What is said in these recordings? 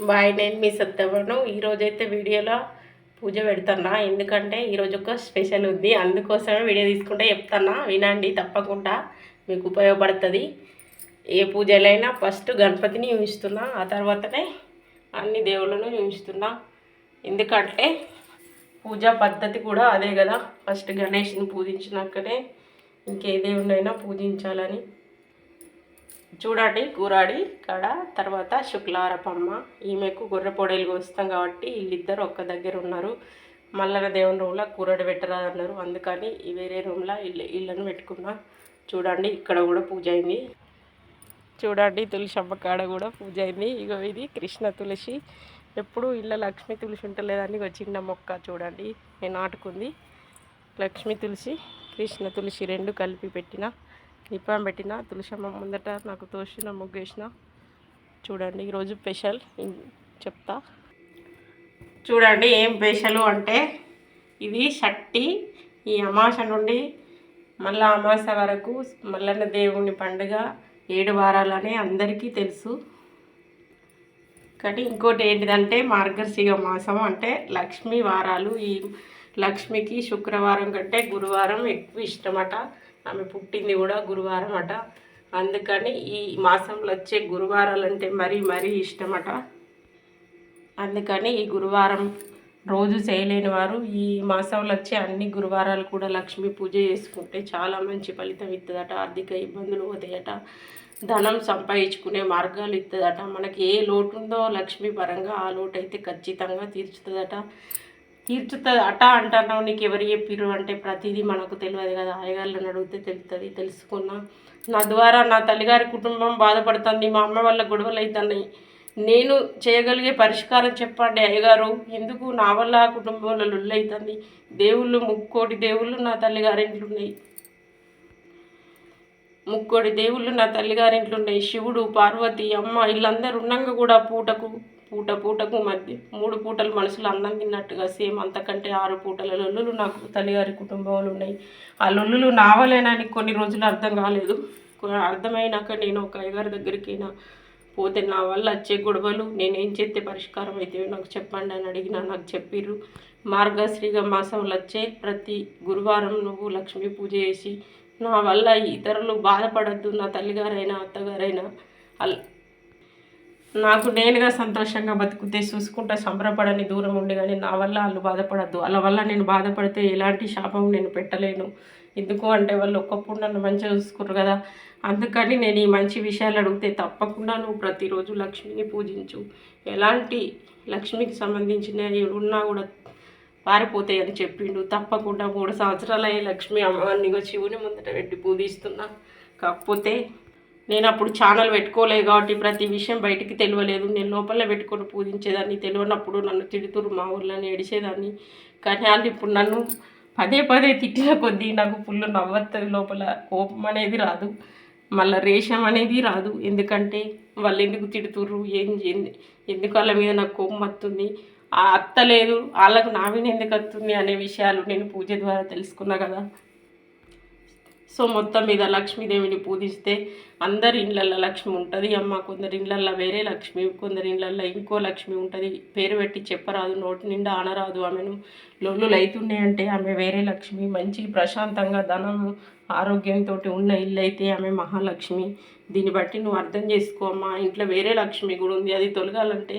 Bye, నేను మీ సత్యవను. ఈరోజైతే వీడియోలో పూజ పెడుతున్నా. ఎందుకంటే ఈరోజు ఒక స్పెషల్ ఉంది, అందుకోసమే వీడియో తీసుకుంటే చెప్తున్నా. వినండి, తప్పకుండా మీకు ఉపయోగపడుతుంది. ఏ పూజలైనా ఫస్ట్ గణపతిని ఊహిస్తున్నా, ఆ తర్వాతనే అన్ని దేవుళ్ళను ఊహిస్తున్నా. ఎందుకంటే పూజా పద్ధతి కూడా అదే కదా, ఫస్ట్ గణేష్ని పూజించినాకనే ఇంకే దేవుళ్ళైనా పూజించాలని. చూడండి, కూరాడి కాడ తర్వాత శుక్లారపమ్మ, ఈమెకు గొర్రె పొడేలు కోస్తాం కాబట్టి వీళ్ళిద్దరు ఒక్క దగ్గర ఉన్నారు. మల్లన దేవుని రూమ్లో కూరడి పెట్టరాదన్నారు, అందుకని వేరే రూమ్లో ఇళ్ళను పెట్టుకున్నా. చూడండి, ఇక్కడ కూడా పూజ అయింది. చూడండి, తులసమ్మ కాడ కూడా పూజ అయింది. ఇగో ఇది కృష్ణ తులసి. ఎప్పుడు ఇళ్ళ లక్ష్మీ తులసి ఉంటలేదని ఇక చిన్న మొక్క చూడండి నేను నాటుకుంది. లక్ష్మీ తులసి, కృష్ణ తులసి రెండు కలిపి పెట్టిన, దీపం పెట్టిన, తులసమ్మ ముందట నాకు తోసిన ముగ్గేసిన. చూడండి, ఈరోజు స్పెషల్ చెప్తా. చూడండి ఏం స్పెషల్ అంటే, ఇది షట్టి. ఈ అమాస నుండి మళ్ళా అమాస వరకు మల్లన్న దేవుని పండుగ 7 వారాలని అందరికీ తెలుసు. కానీ ఇంకోటి ఏంటిదంటే, మార్గశిర మాసం అంటే లక్ష్మీ వారాలు. ఈ లక్ష్మికి శుక్రవారం కంటే గురువారం ఎక్కువ ఇష్టమట. ఆమె పుట్టింది కూడా గురువారం అట. అందుకని ఈ మాసంలో వచ్చే గురువారాలు అంటే మరీ ఇష్టమట. అందుకని ఈ గురువారం రోజు చేయలేని వారు ఈ మాసంలో వచ్చే అన్ని గురువారాలు కూడా లక్ష్మీ పూజ చేసుకుంటే చాలా మంచి ఫలితం ఇస్తుందట. ఆర్థిక ఇబ్బందులు పోతాయట, ధనం సంపాదించుకునే మార్గాలు ఇస్తుందట. మనకి ఏ లోటు ఉందో లక్ష్మీ పరంగా ఆ లోటు అయితే ఖచ్చితంగా తీర్చుతుందట అంటున్నావు. నీకు ఎవరు చెప్పిర్రు అంటే, ప్రతిదీ మనకు తెలియదు కదా, అయ్యగాళ్ళని అడిగితే తెలుస్తుంది. తెలుసుకున్నా, నా ద్వారా నా తల్లిగారి కుటుంబం బాధపడుతుంది, మా అమ్మ వల్ల గొడవలు అవుతున్నాయి, నేను చేయగలిగే పరిష్కారం చెప్పండి అయ్యగారు. ఎందుకు నా వల్ల ఆ కుటుంబంలో లొల్లి అవుతుంది? దేవుళ్ళు 3 దేవుళ్ళు నా తల్లిగారింట్లు ఉన్నాయి. 3 దేవుళ్ళు నా తల్లిగారింట్లు ఉన్నాయి. శివుడు, పార్వతి, అమ్మ వీళ్ళందరూ ఉన్నాక కూడా పూటకు మధ్య 3 పూటలు మనుషులు అన్నం తిన్నట్టుగా సేమ్ అంతకంటే 6 పూటల లొల్లులు నాకు తల్లిగారి కుటుంబంలో ఉన్నాయి. ఆ లొల్లులు నావలేనని కొన్ని రోజులు అర్థం కాలేదు. అర్థమైనాక నేను ఒక అయ్యగారి దగ్గరికైనా పోతే నా వల్ల వచ్చే గొడవలు నేనేం చేస్తే పరిష్కారం అయితే నాకు చెప్పండి అని అడిగినా. నాకు చెప్పిర్రు, మార్గశ్రీగ మాసంలో వచ్చే ప్రతి గురువారం నువ్వు లక్ష్మీ పూజ చేసి నా వల్ల ఇతరులు బాధపడద్దు, నా తల్లిగారైనా అత్తగారైనా నాకు నేనుగా సంతోషంగా బతుకుతే చూసుకుంటా సంబరపడని దూరం ఉండి, కానీ నా వల్ల వాళ్ళు బాధపడద్దు. వాళ్ళ వల్ల నేను బాధపడితే ఎలాంటి శాపం నేను పెట్టలేను. ఎందుకు అంటే వాళ్ళు ఒకప్పుడు నన్ను మంచిగా చూసుకున్నారు కదా. అందుకని నేను ఈ మంచి విషయాలు అడిగితే తప్పకుండా నువ్వు ప్రతిరోజు లక్ష్మిని పూజించు. ఎలాంటి లక్ష్మికి సంబంధించిన ఉన్నా కూడా పారిపోతాయి అని చెప్పిండు. తప్పకుండా 3 సంవత్సరాలు అయ్యి లక్ష్మి అమ్మవారిని శివుని ముందట పెట్టి పూజిస్తున్నా. కాకపోతే నేను అప్పుడు ఛానల్ పెట్టుకోలేదు కాబట్టి ప్రతి విషయం బయటికి తెలియలేదు. నేను లోపలే పెట్టుకొని పూజించేదాన్ని. తెలియనప్పుడు నన్ను తిడుతురు, మా ఊళ్ళని ఏడిచేదాన్ని. కానీ వాళ్ళు ఇప్పుడు నన్ను పదే తిట్టిన కొద్దీ నాకు ఫుల్ నవ్వుతుంది. లోపల కోపం అనేది రాదు, మళ్ళీ రేషం అనేది రాదు. ఎందుకంటే వాళ్ళు ఎందుకు తిడుతుర్రు, ఎందుకు వాళ్ళ మీద నాకు కోపం వస్తుంది, ఆ అత్త లేదు వాళ్ళకు నా మీద ఎందుకు వస్తుంది అనే విషయాలు నేను పూజ ద్వారా తెలుసుకున్నా కదా. సో మొత్తం మీద లక్ష్మీదేవిని పూజిస్తే అందరి ఇళ్ళల్లో లక్ష్మి ఉంటుంది అమ్మ. కొందరి ఇళ్ళల్లో వేరే లక్ష్మి, కొందరి ఇళ్ళల్లో ఇంకో లక్ష్మి ఉంటుంది. పేరు పెట్టి చెప్పరాదు, నోటి నిండా అనరాదు. ఆమెను లొల్లులు అవుతున్నాయంటే ఆమె వేరే లక్ష్మి. మంచి ప్రశాంతంగా ధనము ఆరోగ్యంతో ఉన్న ఇల్లు అయితే ఆమె మహాలక్ష్మి. దీన్ని బట్టి నువ్వు అర్థం చేసుకో అమ్మా. ఇంట్లో వేరే లక్ష్మి కూడా ఉంది, అది తొలగాలంటే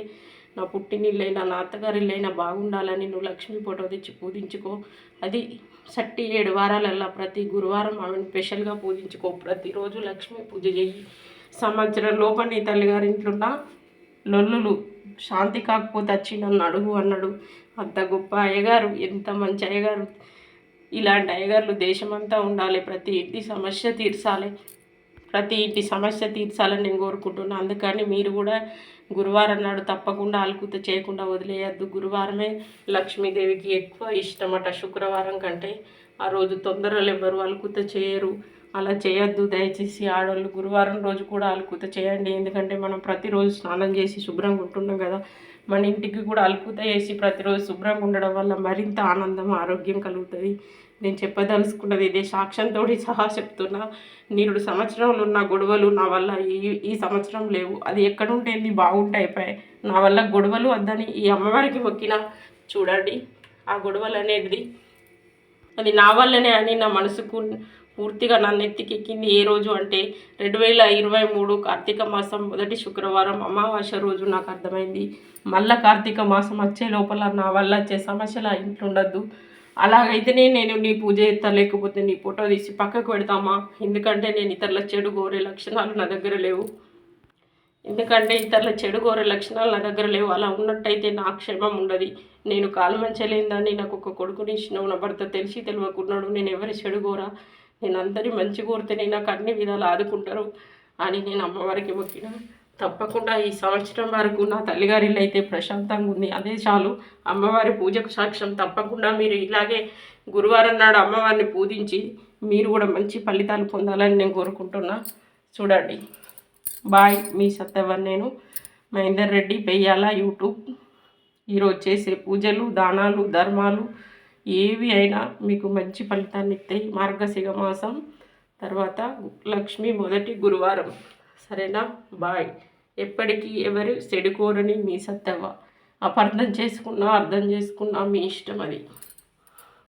నా పుట్టినిళ్ళైనా నా అత్తగారి ఇల్లైనా బాగుండాలని నువ్వు లక్ష్మీ ఫోటో తెచ్చి పూజించుకో. అది 7 వారాలల్లా ప్రతి గురువారం ఆమెను స్పెషల్గా పూజించుకో. ప్రతిరోజు లక్ష్మీ పూజ చెయ్యి. సంవత్సరం లోపల నీ తల్లిగారింట్లున్న లొల్లులు శాంతి కాకపోతే వచ్చి నన్ను అడుగు అన్నాడు. అంత గొప్ప అయ్యగారు, ఎంత మంచి అయ్యగారు. ఇలాంటి అయ్యగారులు దేశమంతా ఉండాలి. ప్రతి ఇంటి సమస్య తీర్చాలని నేను కోరుకుంటున్నాను. అందుకని మీరు కూడా గురువారం నాడు తప్పకుండా అలుకుత చేయకుండా వదిలేయద్దు. గురువారమే లక్ష్మీదేవికి ఎక్కువ ఇష్టమట శుక్రవారం కంటే. ఆ రోజు తొందరలు ఎవ్వరు అలుకుత చేయరు, అలా చేయొద్దు దయచేసి. ఆడవాళ్ళు గురువారం రోజు కూడా అలుకుత చేయండి. ఎందుకంటే మనం ప్రతిరోజు స్నానం చేసి శుభ్రంగా ఉంటున్నాం కదా. మన ఇంటికి కూడా అలుకుత చేసి ప్రతిరోజు శుభ్రంగా ఉండడం వల్ల మరింత ఆనందం, ఆరోగ్యం కలుగుతుంది. నేను చెప్పదలుచుకున్నది ఇదే, సాక్ష్యంతో సహా చెప్తున్నా. నిరుడు సంవత్సరంలో ఉన్న గొడవలు నా వల్ల ఈ సంవత్సరం లేవు. అది ఎక్కడుంటేంది బాగుంటే అయిపోయాయి. నా వల్ల గొడవలు వద్దని ఈ అమ్మవారికి మొక్కిన. చూడండి ఆ గొడవలు అనేది అది నా వల్లనే అని నా మనసుకు పూర్తిగా నా నెత్తికెక్కింది. ఏ రోజు అంటే 2023 కార్తీక మాసం మొదటి శుక్రవారం అమావాస్య రోజు నాకు అర్థమైంది. మళ్ళీ కార్తీక మాసం వచ్చే లోపల నా వల్ల వచ్చే సమస్యలు ఆ ఇంట్లో ఉండద్దు. అలాగైతేనే నేను నీ పూజ చేస్తా, లేకపోతే నీ ఫోటో తీసి పక్కకు పెడతామా. ఎందుకంటే నేను ఇతరుల చెడు కోరే లక్షణాలు నా దగ్గర లేవు. చెడు కోరే లక్షణాలు నా దగ్గర లేవు. అలా ఉన్నట్టయితే నా క్షేమం ఉండదు. నేను కాలు మంచలేందని నాకు ఒక కొడుకుని ఇచ్చినావు. నా భర్త తెలిసి తెలియకున్నాడు. నేను ఎవరి చెడు కోరా, నేను అందరి మంచి కోరితేనే నాకు అన్ని విధాలు ఆదుకుంటారు అని నేను అమ్మవారికి మొక్కిన. తప్పకుండా ఈ సంవత్సరం వరకు నా తల్లిగారి ఇల్లు అయితే ప్రశాంతంగా ఉంది. అదే చాలు. అమ్మవారి పూజకు సాక్ష్యం. తప్పకుండా మీరు ఇలాగే గురువారం నాడు అమ్మవారిని పూజించి మీరు కూడా మంచి ఫలితాలు పొందాలని నేను కోరుకుంటున్నా. చూడండి. బాయ్. మీ సత్యవన్. నేను మహేందర్ రెడ్డి, పెయ్యాల, యూట్యూబ్. ఈరోజు చేసే పూజలు, దానాలు, ధర్మాలు ఏవి అయినా మీకు మంచి ఫలితాన్ని ఇస్తాయి. మార్గశిర మాసం తర్వాత లక్ష్మి మొదటి గురువారం. సరేనా? బాయ్. ఎప్పటికీ ఎవరు చెడుకోరని మీ సత్యవ. అపార్థం చేసుకున్నా అర్థం చేసుకున్నా మీ ఇష్టం అది.